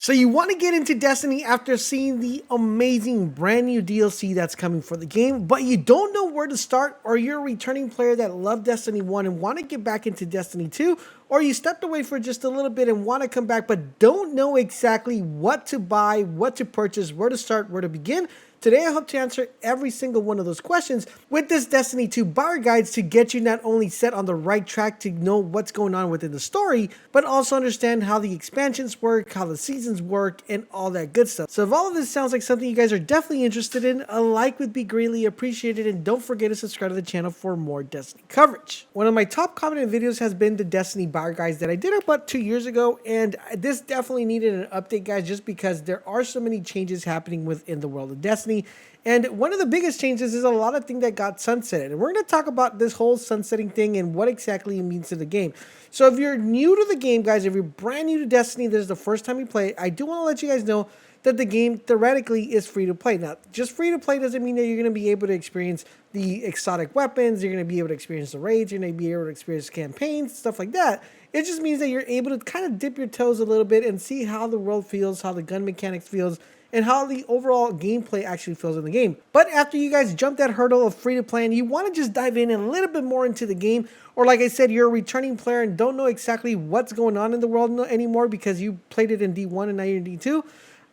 So you want to get into Destiny after seeing the amazing brand new DLC that's coming for the game, but you don't know where to start, or you're a returning player that loved Destiny 1 and want to get back into Destiny 2, or you stepped away for just a little bit and want to come back but don't know exactly what to buy, what to purchase, where to start, where to begin. Today I hope to answer every single one of those questions with this Destiny 2 buyer guides to get you not only set on the right track to know what's going on within the story, but also understand how the expansions work, how the seasons work, and all that good stuff. So if all of this sounds like something you guys are definitely interested in, a like would be greatly appreciated, and don't forget to subscribe to the channel for more Destiny coverage. One of my top commented videos has been the Destiny buyer guides that I did about 2 years ago, and this definitely needed an update, guys, just because there are so many changes happening within the world of Destiny. And one of the biggest changes is a lot of things that got sunsetted. And we're going to talk about this whole sunsetting thing and what exactly it means to the game. So if you're new to the game, guys, if you're brand new to Destiny, this is the first time you play, I do want to let you guys know that the game theoretically is free to play. Now, just free to play doesn't mean that you're going to be able to experience the exotic weapons, you're going to be able to experience the raids, you're going to be able to experience campaigns, stuff like that. It just means that you're able to kind of dip your toes a little bit and see how the world feels, how the gun mechanics feels, and how the overall gameplay actually feels in the game. But after you guys jump that hurdle of free to play and you want to just dive in a little bit more into the game, or like I said, you're a returning player and don't know exactly what's going on in the world anymore because you played it in D1 and now you're in D2,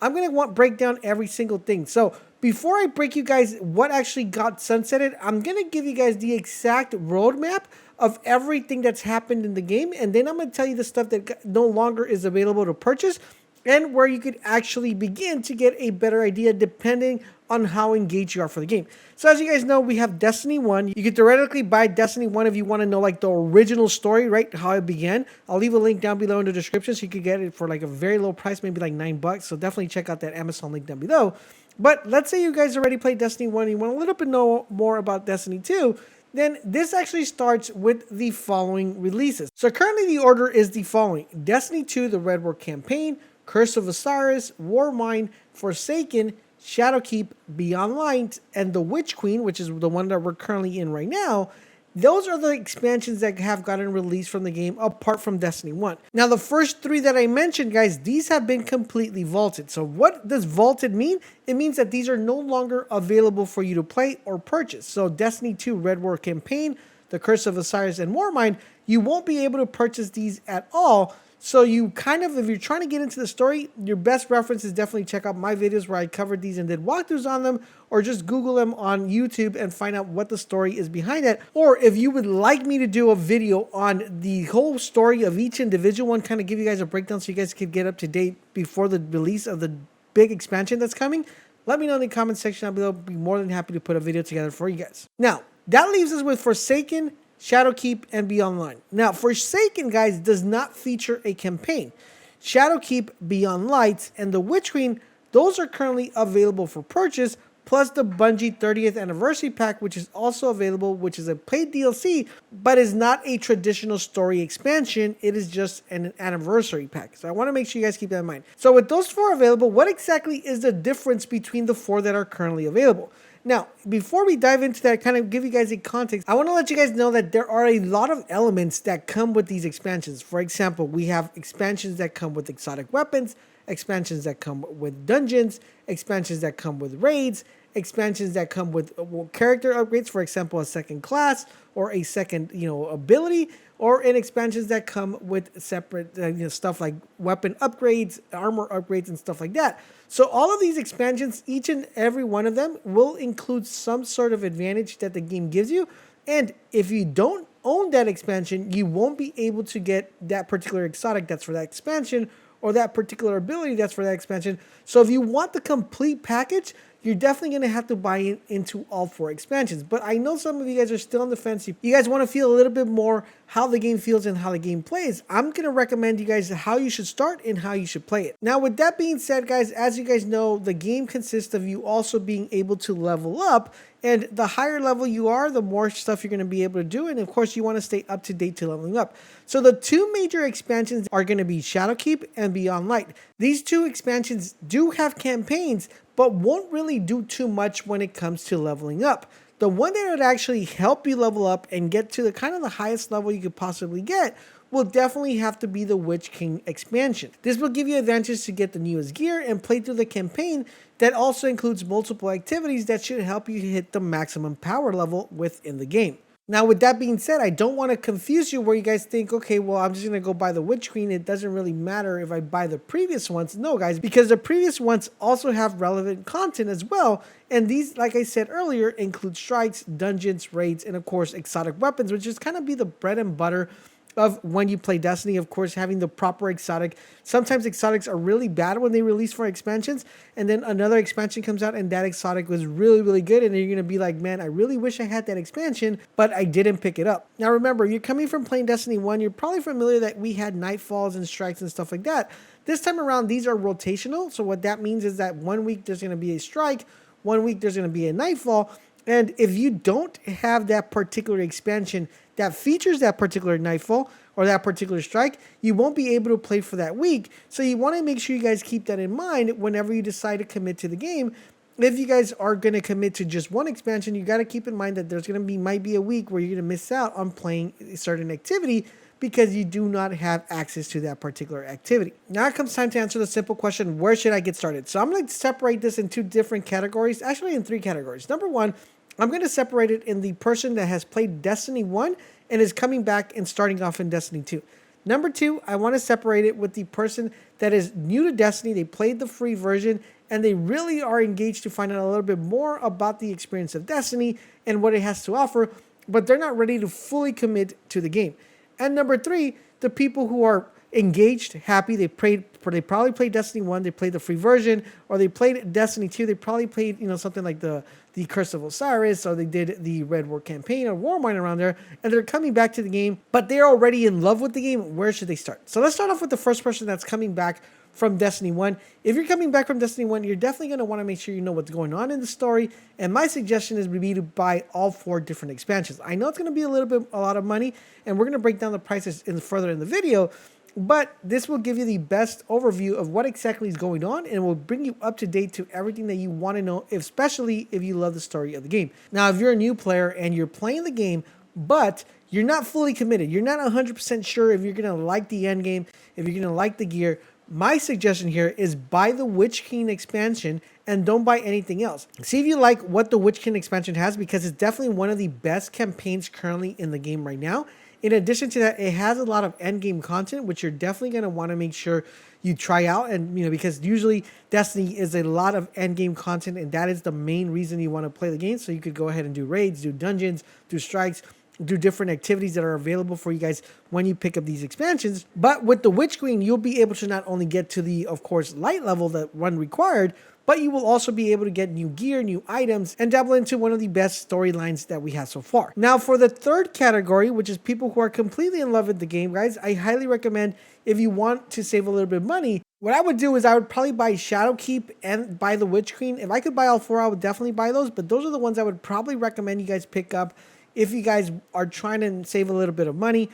I'm going to break down every single thing. So before I break you guys what actually got sunsetted, I'm going to give you guys the exact roadmap of everything that's happened in the game, and then I'm going to tell you the stuff that no longer is available to purchase, and where you could actually begin to get a better idea depending on how engaged you are for the game. So as you guys know, we have Destiny 1. You could theoretically buy Destiny 1 if you want to know like the original story, right? How it began. I'll leave a link down below in the description so you could get it for like a very low price, maybe like $9. So definitely check out that Amazon link down below. But let's say you guys already played Destiny 1 and you want a little bit know more about Destiny 2, then this actually starts with the following releases. So currently the order is the following: Destiny 2, the Red War campaign, Curse of Osiris, Warmind, Forsaken, Shadowkeep, Beyond Light, and the Witch Queen, which is the one that we're currently in right now. Those are the expansions that have gotten released from the game apart from Destiny 1. Now, the first three that I mentioned, guys, these have been completely vaulted. So what does vaulted mean? It means that these are no longer available for you to play or purchase. So Destiny 2 Red War campaign, the Curse of Osiris, and Warmind, you won't be able to purchase these at all. So you kind of, if you're trying to get into the story, your best reference is definitely check out my videos where I covered these and did walkthroughs on them, or just Google them on YouTube and find out what the story is behind it. Or if you would like me to do a video on the whole story of each individual one, kind of give you guys a breakdown so you guys could get up to date before the release of the big expansion that's coming, let me know in the comment section down below. I'll be more than happy to put a video together for you guys. Now, that leaves us with Forsaken, Shadowkeep, and Beyond Light. Now, Forsaken, guys, does not feature a campaign. Shadowkeep, Beyond Light, and the Witch Queen, those are currently available for purchase, plus the Bungie 30th Anniversary Pack, which is also available, which is a paid DLC, but is not a traditional story expansion. It is just an anniversary pack. So I want to make sure you guys keep that in mind. So with those four available, what exactly is the difference between the four that are currently available? Now, before we dive into that, kind of give you guys a context, I want to let you guys know that there are a lot of elements that come with these expansions. For example, we have expansions that come with exotic weapons, expansions that come with dungeons, expansions that come with raids, expansions that come with character upgrades, for example, a second class or a second, ability, or in expansions that come with separate stuff like weapon upgrades, armor upgrades, and stuff like that. So all of these expansions, each and every one of them will include some sort of advantage that the game gives you. And if you don't own that expansion, you won't be able to get that particular exotic that's for that expansion, or that particular ability that's for that expansion. So if you want the complete package, you're definitely going to have to buy into all four expansions. But I know some of you guys are still on the fence. If you guys want to feel a little bit more how the game feels and how the game plays, I'm going to recommend you guys how you should start and how you should play it. Now, with that being said, guys, as you guys know, the game consists of you also being able to level up. And the higher level you are, the more stuff you're going to be able to do. And of course, you want to stay up to date to leveling up. So the two major expansions are going to be Shadowkeep and Beyond Light. These two expansions do have campaigns, but won't really do too much when it comes to leveling up. The one that would actually help you level up and get to the kind of the highest level you could possibly get will definitely have to be the Witch King expansion. This will give you advantage to get the newest gear and play through the campaign that also includes multiple activities that should help you hit the maximum power level within the game. Now, with that being said, I don't want to confuse you where you guys think, okay, well, I'm just going to go buy the Witch Queen. It doesn't really matter if I buy the previous ones. No, guys, because the previous ones also have relevant content as well. And these, like I said earlier, include strikes, dungeons, raids, and of course, exotic weapons, which is kind of be the bread and butter of when you play Destiny. Of course, having the proper exotic. Sometimes exotics are really bad when they release for expansions, and then another expansion comes out and that exotic was really, really good, and then you're going to be like, man, I really wish I had that expansion, but I didn't pick it up. Now remember, you're coming from playing Destiny 1, you're probably familiar that we had Nightfalls and strikes and stuff like that. This time around, these are rotational, so what that means is that 1 week there's going to be a strike, 1 week there's going to be a Nightfall, and if you don't have that particular expansion that features that particular Nightfall or that particular strike, you won't be able to play for that week. So you want to make sure you guys keep that in mind whenever you decide to commit to the game. If you guys are going to commit to just one expansion, you got to keep in mind that there's going to be might be a week where you're going to miss out on playing a certain activity because you do not have access to that particular activity. Now it comes time to answer the simple question, where should I get started? So I'm going to separate this in 2 different categories, actually in 3 categories. Number 1, I'm going to separate it in the person that has played Destiny 1 and is coming back and starting off in Destiny 2. Number 2, I want to separate it with the person that is new to Destiny. They played the free version and they really are engaged to find out a little bit more about the experience of Destiny and what it has to offer, but they're not ready to fully commit to the game. And number 3, the people who are engaged, happy, they probably played Destiny 1, they played the free version, or they played Destiny 2, they probably played, something like the Curse of Osiris, or they did the Red War campaign or Warmind around there, and they're coming back to the game, but they're already in love with the game. Where should they start? So let's start off with the first person that's coming back from Destiny 1. If you're coming back from Destiny 1, you're definitely going to want to make sure you know what's going on in the story, and my suggestion is to buy all 4 different expansions. I know it's going to be a lot of money, and we're going to break down the prices further in the video, but this will give you the best overview of what exactly is going on and will bring you up to date to everything that you want to know, especially if you love the story of the game. Now, if you're a new player and you're playing the game, but you're not fully committed, you're not 100% sure if you're going to like the end game, if you're going to like the gear, my suggestion here is buy the Witch King expansion and don't buy anything else. See if you like what the Witch King expansion has, because it's definitely one of the best campaigns currently in the game right now. In addition to that, it has a lot of end game content, which you're definitely going to want to make sure you try out. And, because usually Destiny is a lot of end game content, and that is the main reason you want to play the game. So you could go ahead and do raids, do dungeons, do strikes, do different activities that are available for you guys when you pick up these expansions. But with the Witch Queen, you'll be able to not only get to the, of course, light level that one required, but you will also be able to get new gear, new items, and dabble into one of the best storylines that we have so far. Now, for the third category, which is people who are completely in love with the game, guys, I highly recommend, if you want to save a little bit of money, what I would do is I would probably buy Shadowkeep and buy the Witch Queen. If I could buy all 4, I would definitely buy those, but those are the ones I would probably recommend you guys pick up if you guys are trying to save a little bit of money.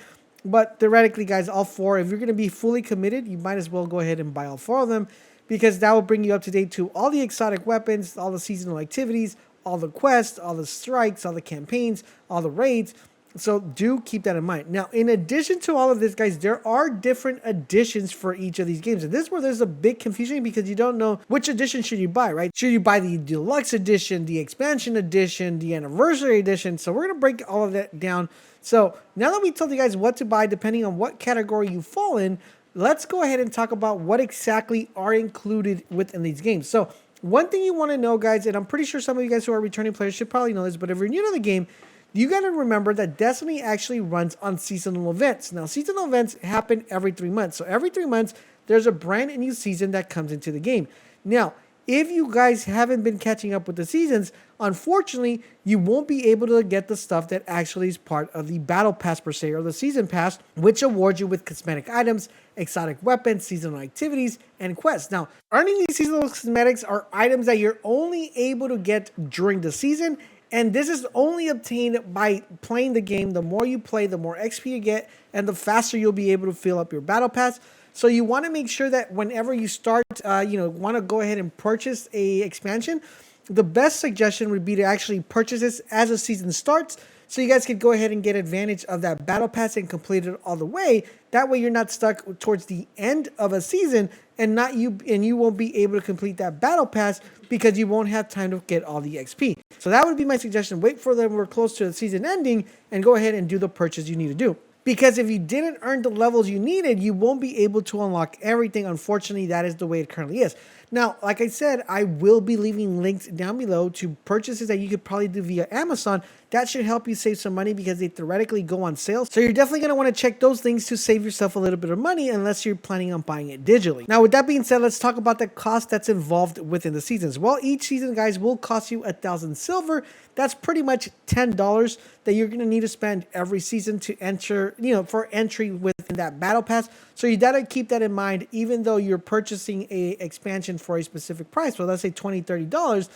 But theoretically, guys, all 4, if you're going to be fully committed, you might as well go ahead and buy all 4 of them, because that will bring you up to date to all the exotic weapons, all the seasonal activities, all the quests, all the strikes, all the campaigns, all the raids. So do keep that in mind. Now, in addition to all of this, guys, there are different editions for each of these games. And this is where there's a big confusion, because you don't know which edition should you buy, right? Should you buy the deluxe edition, the expansion edition, the anniversary edition? So we're going to break all of that down. So now that we told you guys what to buy, depending on what category you fall in, let's go ahead and talk about what exactly are included within these games. So one thing you want to know, guys, and I'm pretty sure some of you guys who are returning players should probably know this, but if you're new to the game, you got to remember that Destiny actually runs on seasonal events. Now, seasonal events happen every 3 months. So every 3 months, there's a brand new season that comes into the game. Now, if you guys haven't been catching up with the seasons, unfortunately, you won't be able to get the stuff that actually is part of the battle pass per se, or the season pass, which awards you with cosmetic items, exotic weapons, seasonal activities, and quests. Now, earning these seasonal cosmetics are items that you're only able to get during the season, and this is only obtained by playing the game. The more you play, the more XP you get, and the faster you'll be able to fill up your battle pass. So you want to make sure that whenever you start, want to go ahead and purchase a expansion, the best suggestion would be to actually purchase this as a season starts, so you guys could go ahead and get advantage of that battle pass and complete it all the way. That way you're not stuck towards the end of a season and you won't be able to complete that battle pass because you won't have time to get all the XP. So that would be my suggestion. Wait for them, we're close to the season ending, and go ahead and do the purchase you need to do. Because if you didn't earn the levels you needed, you won't be able to unlock everything. Unfortunately, that is the way it currently is. Now, like I said, I will be leaving links down below to purchases that you could probably do via Amazon. That should help you save some money because they theoretically go on sale. So you're definitely going to want to check those things to save yourself a little bit of money unless you're planning on buying it digitally. Now, with that being said, let's talk about the cost that's involved within the seasons. Well, each season, guys, will cost you 1,000 silver. That's pretty much $10 that you're going to need to spend every season to enter, for entry within that battle pass. So you got to keep that in mind, even though you're purchasing a expansion for a specific price. So let's say $20, $30.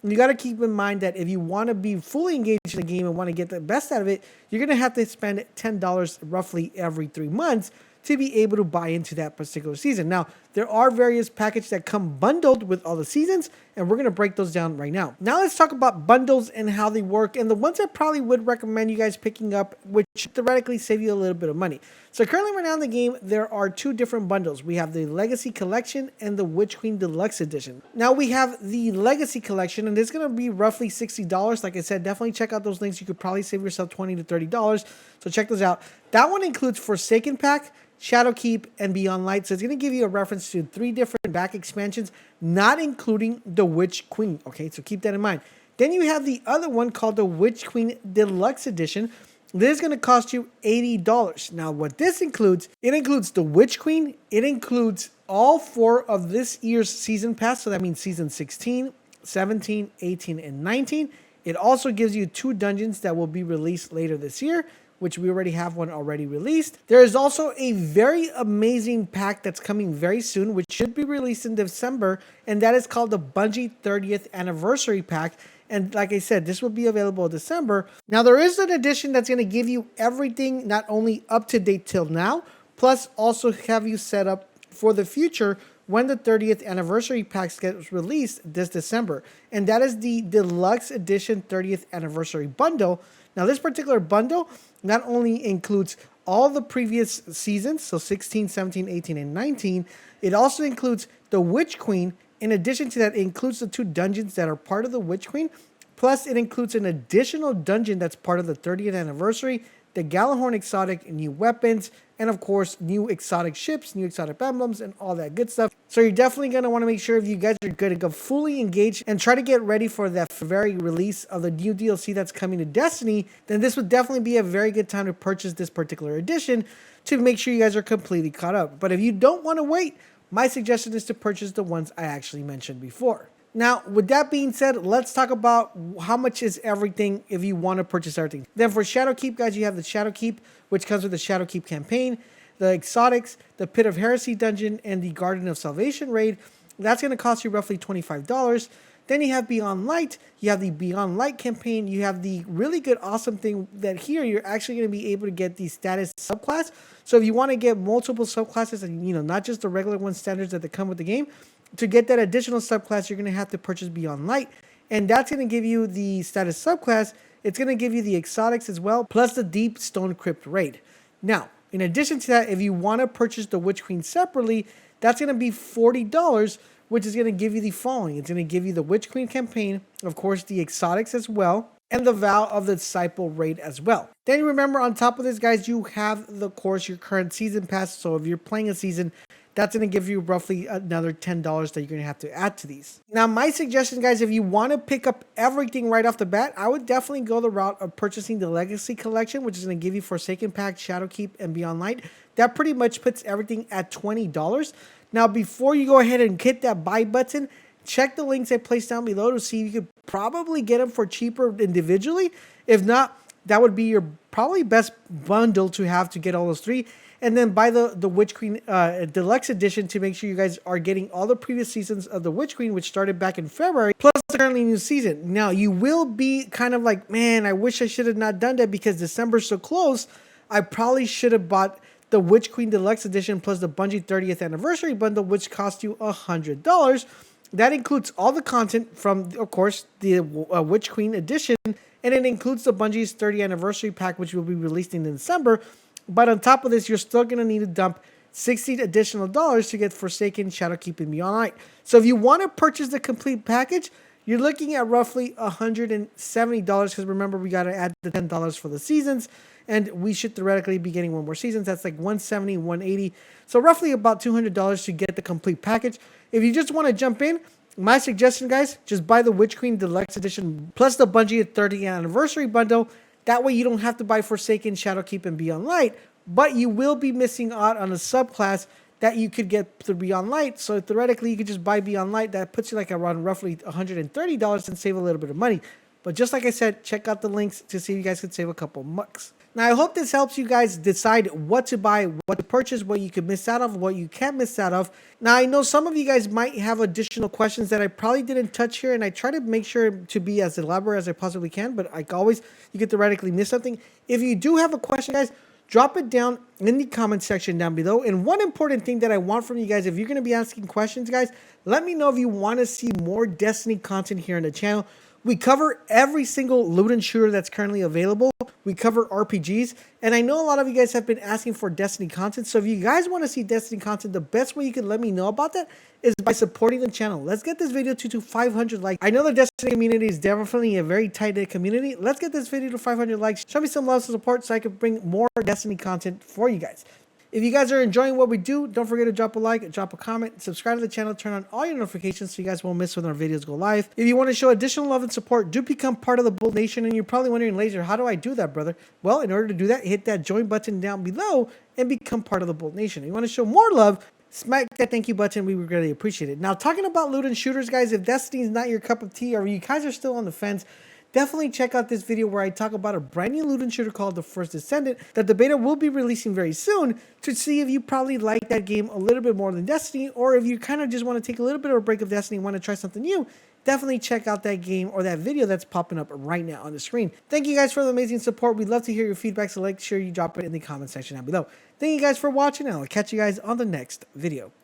You got to keep in mind that if you want to be fully engaged in the game and want to get the best out of it, you're going to have to spend $10 roughly every 3 months to be able to buy into that particular season. Now, there are various packages that come bundled with all the seasons, and we're going to break those down right now. Now, let's talk about bundles and how they work, and the ones I probably would recommend you guys picking up, which should theoretically save you a little bit of money. So currently right now in the game, there are 2 different bundles. We have the Legacy Collection and the Witch Queen Deluxe Edition. Now, we have the Legacy Collection, and it's going to be roughly $60. Like I said, definitely check out those links. You could probably save yourself $20 to $30. So check those out. That one includes Forsaken Pack, Shadowkeep, and Beyond Light. So it's going to give you a reference to 3 different back expansions, not including the Witch Queen. Okay, so keep that in mind. Then you have the other one called the Witch Queen Deluxe Edition. This is going to cost you $80. Now, what this includes, it includes the Witch Queen. It includes all 4 of this year's season pass. So that means season 16, 17, 18, and 19. It also gives you 2 dungeons that will be released later this year, which we already have one already released. There is also a very amazing pack that's coming very soon, which should be released in December, and that is called the Bungie 30th Anniversary Pack. And like I said, this will be available in December. Now, there is an edition that's going to give you everything not only up to date till now, plus also have you set up for the future when the 30th Anniversary Pack gets released this December. And that is the Deluxe Edition 30th Anniversary Bundle. Now, this particular bundle not only includes all the previous seasons, so 16, 17, 18, and 19, it also includes the Witch Queen. In addition to that, it includes the 2 dungeons that are part of the Witch Queen, plus it includes an additional dungeon that's part of the 30th anniversary, the Galahorn exotic, new weapons, and of course, new exotic ships, new exotic emblems, and all that good stuff. So you're definitely going to want to make sure if you guys are going to go fully engaged and try to get ready for that very release of the new DLC that's coming to Destiny, then this would definitely be a very good time to purchase this particular edition to make sure you guys are completely caught up. But if you don't want to wait, my suggestion is to purchase the ones I actually mentioned before. Now, with that being said, let's talk about how much is everything if you want to purchase everything. Then for Shadowkeep, guys, you have the Shadowkeep, which comes with the Shadowkeep campaign, the Exotics, the Pit of Heresy dungeon, and the Garden of Salvation raid. That's going to cost you roughly $25. Then you have Beyond Light. You have the Beyond Light campaign. You have the really good, awesome thing that here you're actually going to be able to get the status subclass. So if you want to get multiple subclasses and, not just the regular one standards that come with the game, to get that additional subclass, you're going to have to purchase Beyond Light. And that's going to give you the status subclass. It's going to give you the exotics as well, plus the Deep Stone Crypt raid. Now, in addition to that, if you want to purchase the Witch Queen separately, that's going to be $40, which is going to give you the following. It's going to give you the Witch Queen campaign, of course, the exotics as well, and the Vow of the Disciple raid as well. Then remember, on top of this, guys, you have, of course, your current season pass. So if you're playing a season, that's going to give you roughly another $10 that you're going to have to add to these. Now, my suggestion, guys, if you want to pick up everything right off the bat, I would definitely go the route of purchasing the Legacy Collection, which is going to give you Forsaken Pack, Shadowkeep, and Beyond Light. That pretty much puts everything at $20. Now, before you go ahead and hit that buy button, check the links I placed down below to see if you could probably get them for cheaper individually. If not, that would be your probably best bundle to have to get all those 3. And then buy the Witch Queen Deluxe Edition to make sure you guys are getting all the previous seasons of the Witch Queen, which started back in February, plus the currently new season. Now, you will be kind of like, man, I wish I should have not done that because December's so close. I probably should have bought the Witch Queen Deluxe Edition plus the Bungie 30th Anniversary Bundle, which cost you $100. That includes all the content from, of course, the Witch Queen edition, and it includes the Bungie's 30th anniversary pack, which will be released in December. But on top of this, you're still going to need to dump $60 additional to get Forsaken, Shadowkeep, and Beyond Light. So if you want to purchase the complete package, you're looking at roughly $170, because remember, we got to add the $10 for the seasons, and we should theoretically be getting one more seasons. That's like $170, $180. So roughly about $200 to get the complete package. If you just want to jump in, my suggestion, guys, just buy the Witch Queen Deluxe Edition plus the Bungie 30th Anniversary Bundle. That way you don't have to buy Forsaken, Shadowkeep, and Beyond Light, but you will be missing out on a subclass that you could get through Beyond Light. So theoretically, you could just buy Beyond Light. That puts you like around roughly $130 and save a little bit of money. But just like I said, check out the links to see if you guys could save a couple bucks. Now, I hope this helps you guys decide what to buy, what to purchase, what you could miss out of, what you can't miss out of. Now, I know some of you guys might have additional questions that I probably didn't touch here, and I try to make sure to be as elaborate as I possibly can, but like always, you could theoretically miss something. If you do have a question, guys, drop it down in the comment section down below. And one important thing that I want from you guys, if you're going to be asking questions, guys, let me know if you want to see more Destiny content here on the channel. We cover every single loot and shooter that's currently available. We cover RPGs. And I know a lot of you guys have been asking for Destiny content. So if you guys want to see Destiny content, the best way you can let me know about that is by supporting the channel. Let's get this video to 500 likes. I know the Destiny community is definitely a very tight-knit community. Let's get this video to 500 likes. Show me some love and support so I can bring more Destiny content for you guys. If you guys are enjoying what we do, don't forget to drop a like, drop a comment, subscribe to the channel, turn on all your notifications so you guys won't miss when our videos go live. If you want to show additional love and support, do become part of the Bolt Nation. And you're probably wondering, Laser, how do I do that, brother? Well, in order to do that, hit that join button down below and become part of the Bolt Nation. If you want to show more love, smack that thank you button. We would really appreciate it. Now, talking about loot and shooters, guys, if Destiny is not your cup of tea or you guys are still on the fence, definitely check out this video where I talk about a brand new loot and shooter called The First Descendant that the beta will be releasing very soon, to see if you probably like that game a little bit more than Destiny, or if you kind of just want to take a little bit of a break of Destiny and want to try something new. Definitely check out that game or that video that's popping up right now on the screen. Thank you guys for the amazing support. We'd love to hear your feedback, so make sure you drop it in the comment section down below. Thank you guys for watching, and I'll catch you guys on the next video.